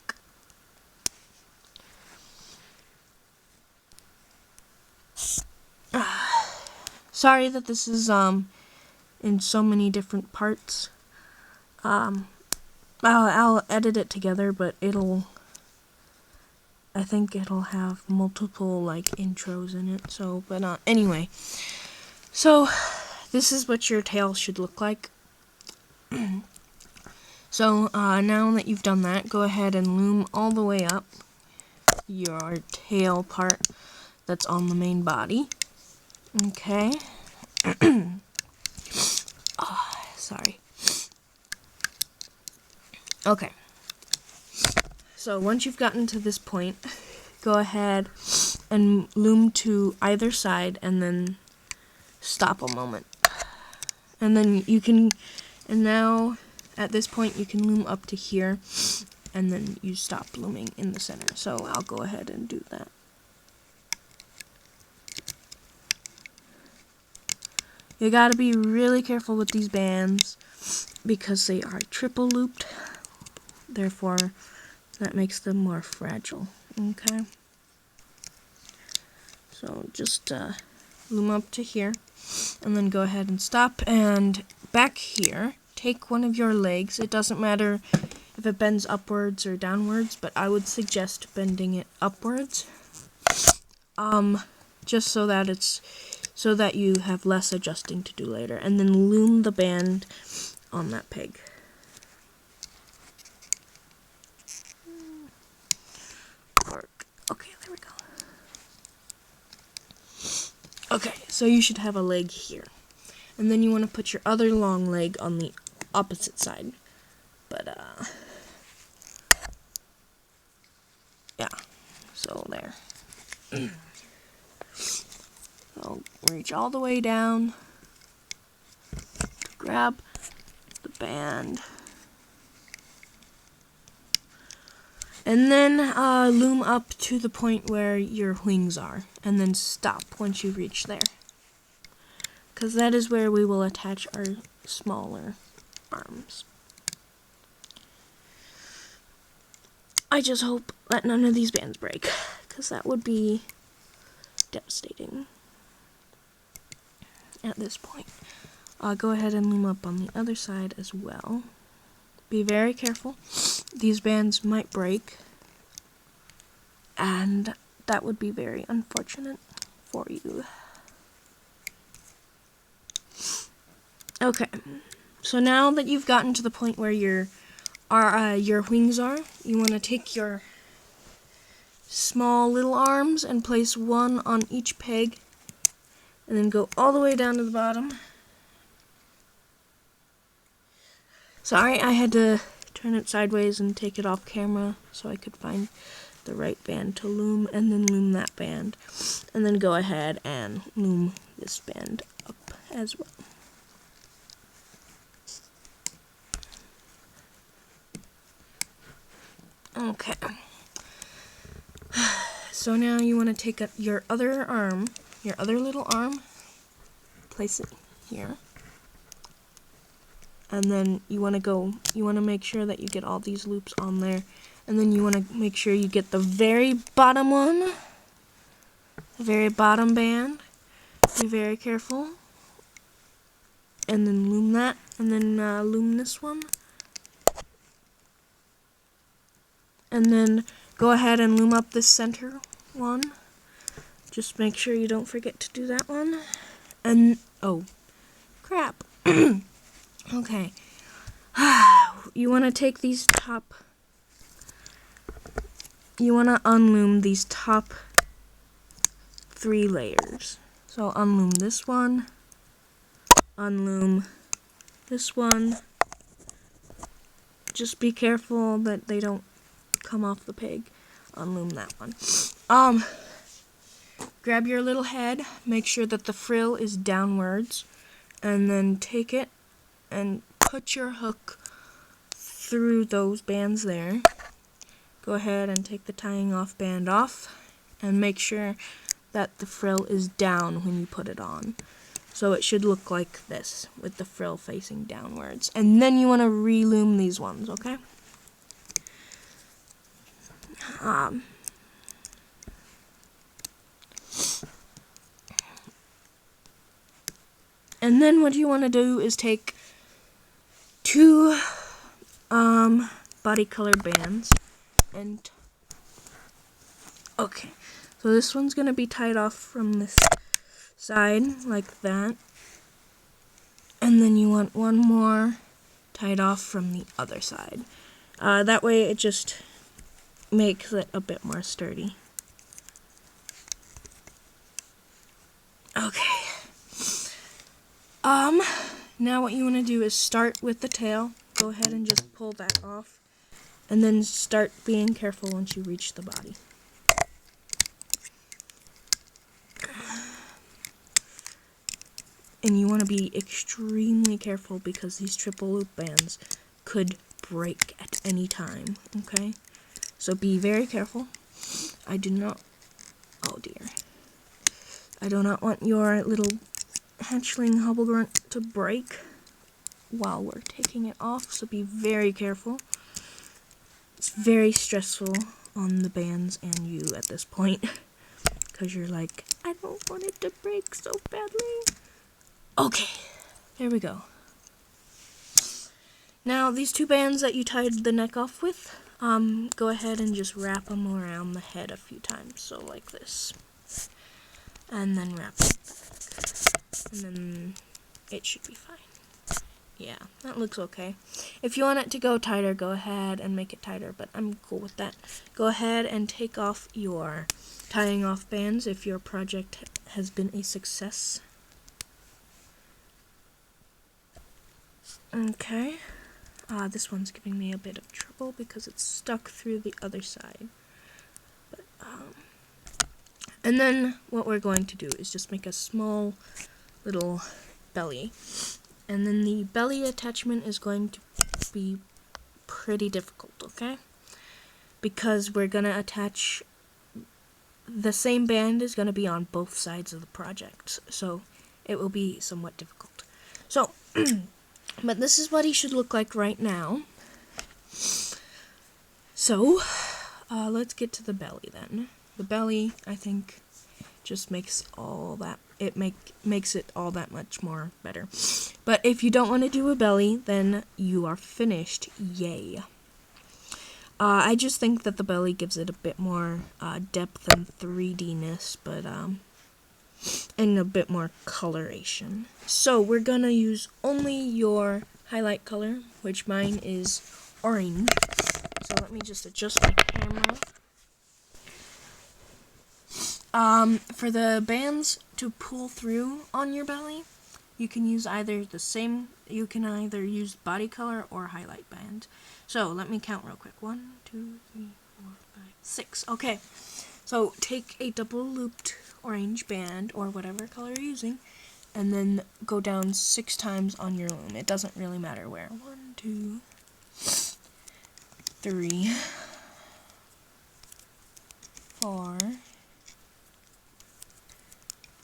Sorry that this is in so many different parts. I'll edit it together, but I think it'll have multiple like intros in it. So, but anyway, so this is what your tail should look like. So now that you've done that, go ahead and loom all the way up your tail part that's on the main body. Okay. Sorry. Okay. So once you've gotten to this point, go ahead and loom to either side and then stop a moment. And then you can, and now at this point you can loom up to here and then you stop looming in the center. So I'll go ahead and do that. You gotta be really careful with these bands because they are triple looped. Therefore, that makes them more fragile. Okay? So just loom up to here and then go ahead and stop. And back here, take one of your legs. It doesn't matter if it bends upwards or downwards, but I would suggest bending it upwards. Just so that you have less adjusting to do later. And then loom the band on that peg. Okay, there we go. Okay, so you should have a leg here. And then you want to put your other long leg on the opposite side. But, yeah, so there. So reach all the way down, grab the band, and then loom up to the point where your wings are, and then stop once you reach there. Because that is where we will attach our smaller arms. I just hope that none of these bands break, because that would be devastating at this point. Go ahead and loom up on the other side as well. Be very careful. These bands might break, and that would be very unfortunate for you. Okay, so now that you've gotten to the point where your wings are, you want to take your small little arms and place one on each peg, and then go all the way down to the bottom. Sorry, I had to turn it sideways and take it off camera so I could find the right band to loom, and then loom that band, and then go ahead and loom this band up as well. Okay, so now you want to take up your other arm, your other little arm, place it here, and then you want to make sure that you get all these loops on there, and then you want to make sure you get the very bottom one, the very bottom band. Be very careful, and then loom that, and then loom this one. And then go ahead and loom up this center one. Just make sure you don't forget to do that one. And, oh, crap. Okay. You want to take these you want to unloom these top 3 layers. So unloom this one, unloom this one. Just be careful that they don't come off the peg. Unloom that one. Grab your little head, make sure that the frill is downwards, and then take it and put your hook through those bands there. Go ahead and take the tying off band off, and make sure that the frill is down when you put it on. So it should look like this, with the frill facing downwards. And then you want to reloom these ones, okay? And then what you want to do is take 2 body color bands, and okay, so this one's going to be tied off from this side like that, and then you want one more tied off from the other side. That way it just makes it a bit more sturdy. Okay. Now what you want to do is start with the tail. Go ahead and just pull that off, and then start being careful once you reach the body. And you want to be extremely careful because these triple loop bands could break at any time, okay? So be very careful. I do not want your little hatchling Hobblegrunt to break while we're taking it off, so be very careful. It's very stressful on the bands and you at this point, because you're like, I don't want it to break so badly. Okay, there we go. Now, these 2 bands that you tied the neck off with, go ahead and just wrap them around the head a few times, so like this. And then wrap it back. And then it should be fine. Yeah, that looks okay. If you want it to go tighter, go ahead and make it tighter, but I'm cool with that. Go ahead and take off your tying off bands if your project has been a success. Okay. This one's giving me a bit of trouble because it's stuck through the other side. But, and then what we're going to do is just make a small little belly. And then the belly attachment is going to be pretty difficult, okay? Because we're going to attach, the same band is going to be on both sides of the project. So it will be somewhat difficult. So, but this is what he should look like right now. So, let's get to the belly then. The belly, I think, just makes all that, makes it all that much more better. But if you don't want to do a belly, then you are finished. Yay. I just think that the belly gives it a bit more depth and 3D-ness, but and a bit more coloration. So we're gonna use only your highlight color, which mine is orange. So let me just adjust my camera. For the bands to pull through on your belly, you can use either use body color or highlight band. So let me count real quick. 1, 2, 3, 4, 5, 6. Okay. So take a double looped orange band or whatever color you're using, and then go down 6 times on your loom. It doesn't really matter where. 1, 2, 3, 4,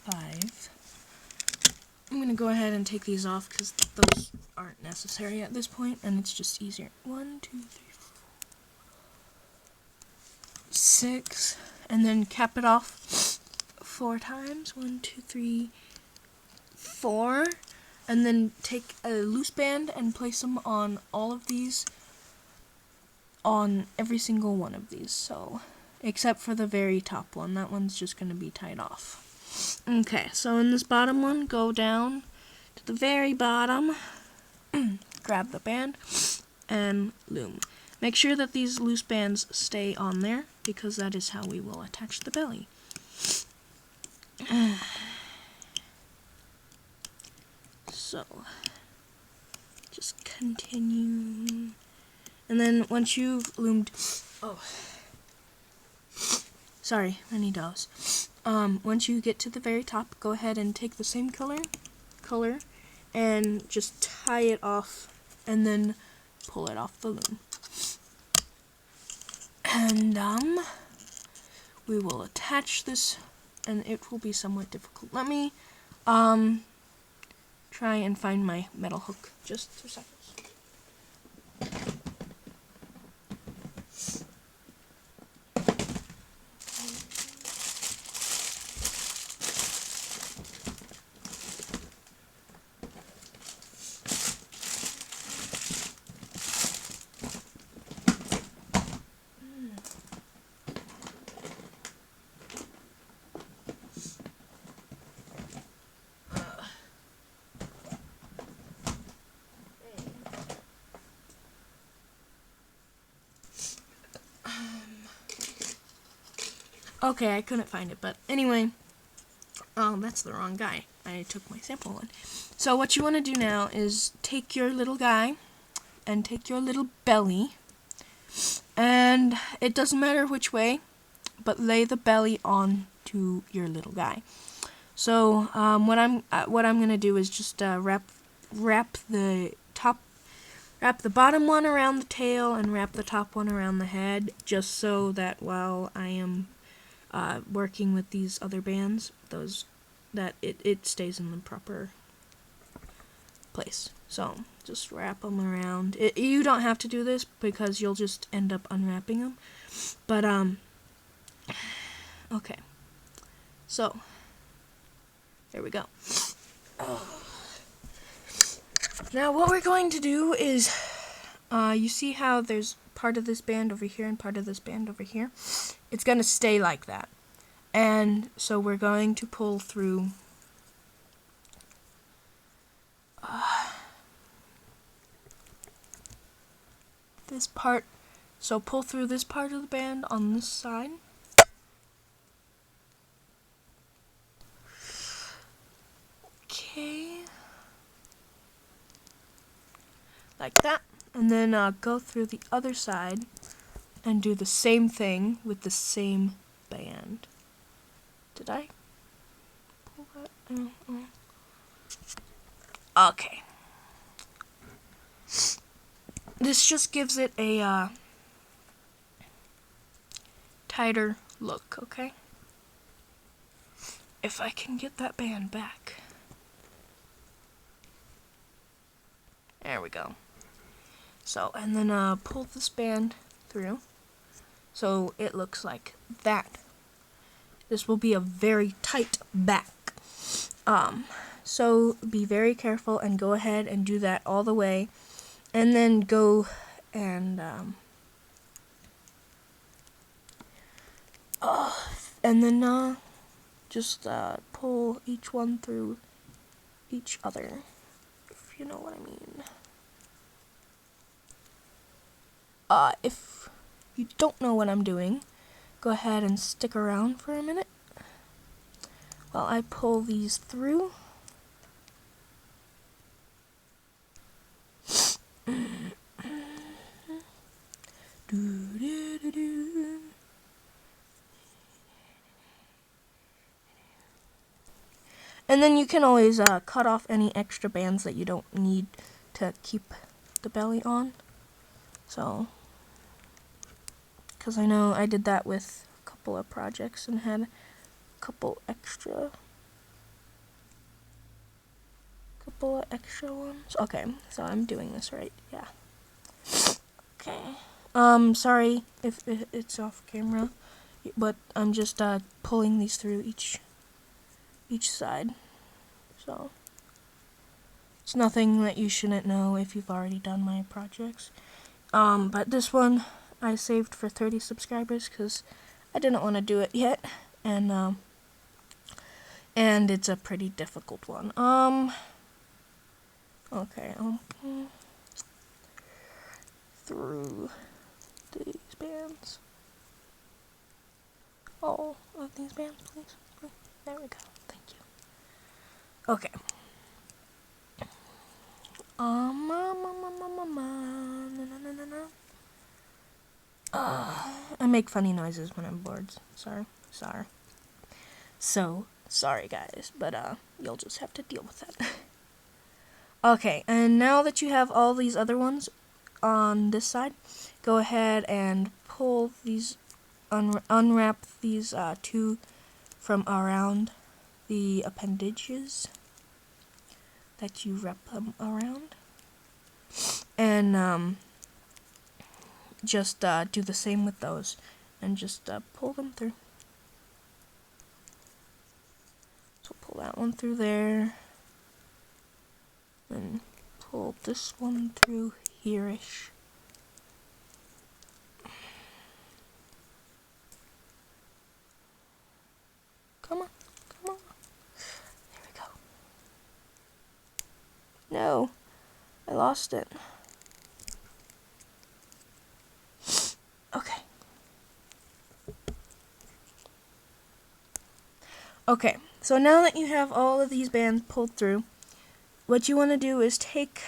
5. I'm going to go ahead and take these off because those aren't necessary at this point, and it's just easier. 1, 2, 3, 4, 6, and then cap it off 4 times. 1, 2, 3, 4, and then take a loose band and place them on all of these, on every single one of these. So, except for the very top one, that one's just going to be tied off. Okay, so in this bottom one, go down to the very bottom, grab the band, and loom. Make sure that these loose bands stay on there, because that is how we will attach the belly. So, just continue. And then once you've loomed, sorry, I need those. Once you get to the very top, go ahead and take the same color, and just tie it off, and then pull it off the loom. And, we will attach this, and it will be somewhat difficult. Let me, try and find my metal hook. Just 2 seconds. Okay, I couldn't find it, but anyway, that's the wrong guy. I took my sample one. So what you want to do now is take your little guy and take your little belly, and it doesn't matter which way, but lay the belly onto your little guy. So what I'm gonna do is just wrap the bottom one around the tail and wrap the top one around the head, just so that while I am working with these other bands, that it stays in the proper place. So just wrap them around. You don't have to do this because you'll just end up unwrapping them. But okay. So there we go. Now what we're going to do is, you see how there's part of this band over here and part of this band over here? It's going to stay like that. And so we're going to pull through this part. So pull through this part of the band on this side. like that. And then go through the other side and do the same thing with the same band. Did I pull that? Okay. This just gives it a tighter look, okay? If I can get that band back. There we go. So, and then pull this band through so it looks like that. This will be a very tight back. So be very careful and go ahead and do that all the way, and then go and just pull each one through each other, if you know what I mean. If you don't know what I'm doing, go ahead and stick around for a minute while I pull these through. And then you can always cut off any extra bands that you don't need to keep the belly on. So, because I know I did that with a couple of projects and had a couple extra ones. Okay, so I'm doing this right, yeah. Okay. Sorry if it's off camera, but I'm just pulling these through each side. So it's nothing that you shouldn't know if you've already done my projects. But this one I saved for 30 subscribers because I didn't want to do it yet, and it's a pretty difficult one. Okay, through these bands. All of these bands, please. There we go. Thank you. Okay. I make funny noises when I'm bored. Sorry. So sorry, guys, but you'll just have to deal with that. Okay, and now that you have all these other ones on this side, go ahead and pull these, unwrap these two from around the appendages that you wrap them around, and just do the same with those, and just pull them through. So pull that one through there, and pull this one through here-ish. Come on. There we go. No, I lost it. Okay, so now that you have all of these bands pulled through, what you want to do is take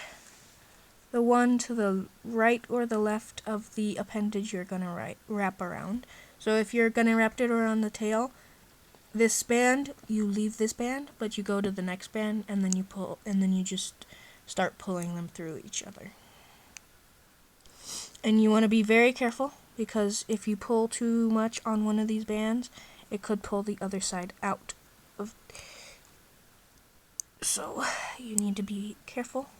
the one to the right or the left of the appendage you're going to wrap around. So if you're going to wrap it around the tail, this band, you leave this band, but you go to the next band, and then you pull, and then you just start pulling them through each other. And you want to be very careful, because if you pull too much on one of these bands, it could pull the other side out of. So you need to be careful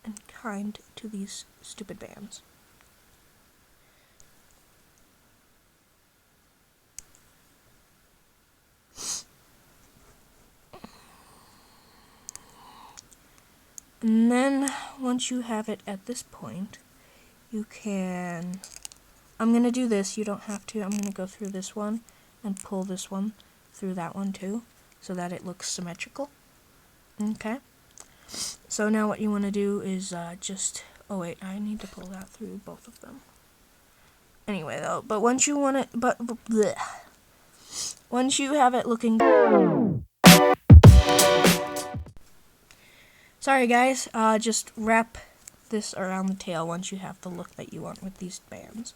and kind to these stupid bands. And then once you have it at this point, you can, I'm going to do this, you don't have to, I'm going to go through this one and pull this one through that one too, so that it looks symmetrical. Okay, so now what you want to do is just, oh wait, I need to pull that through both of them. Anyway though, but once you want it, bleh. Once you have it looking, Sorry guys, just wrap this around the tail once you have the look that you want with these bands.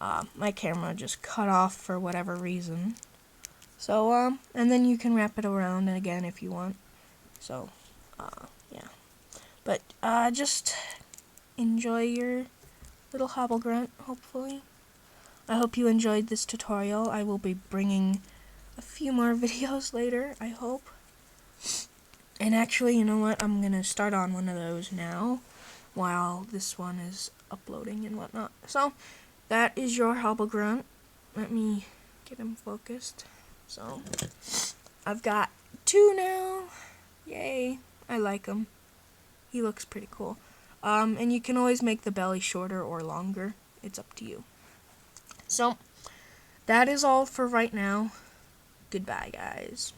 My camera just cut off for whatever reason. So, and then you can wrap it around again if you want. So, yeah. But, just enjoy your little Hobblegrunt, hopefully. I hope you enjoyed this tutorial. I will be bringing a few more videos later, I hope. And actually, you know what? I'm gonna start on one of those now while this one is uploading and whatnot. So, that is your Hobblegrunt. Let me get him focused. So, I've got 2 now. Yay. I like him. He looks pretty cool. And you can always make the belly shorter or longer. It's up to you. So, that is all for right now. Goodbye, guys.